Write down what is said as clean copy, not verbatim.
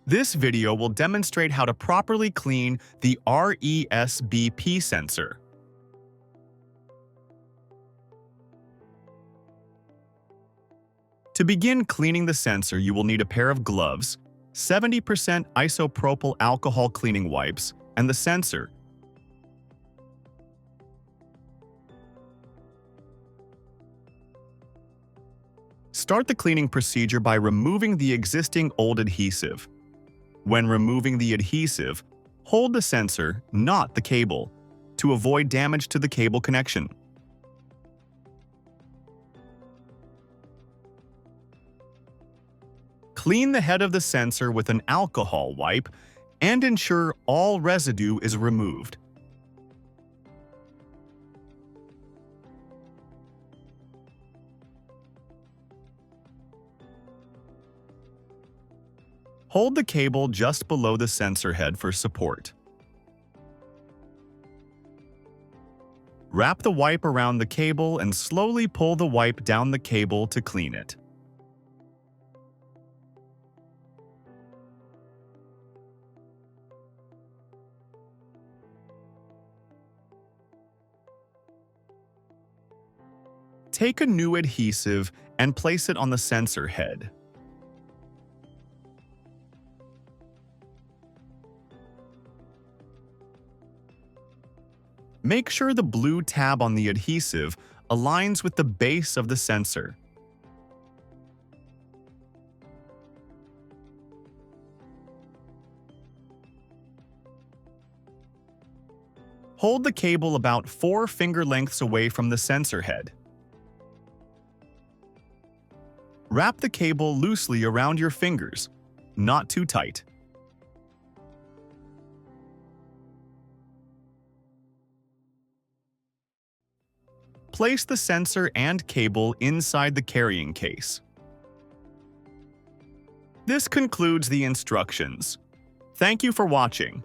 This video will demonstrate how to properly clean the RESBP sensor. To begin cleaning the sensor, you will need a pair of gloves, 70% isopropyl alcohol cleaning wipes, and the sensor. Start the cleaning procedure by removing the existing old adhesive. When removing the adhesive, hold the sensor, not the cable, to avoid damage to the cable connection. Clean the head of the sensor with an alcohol wipe and ensure all residue is removed. Hold the cable just below the sensor head for support. Wrap the wipe around the cable and slowly pull the wipe down the cable to clean it. Take a new adhesive and place it on the sensor head. Make sure the blue tab on the adhesive aligns with the base of the sensor. Hold the cable about 4 finger lengths away from the sensor head. Wrap the cable loosely around your fingers, not too tight. Place the sensor and cable inside the carrying case. This concludes the instructions. Thank you for watching.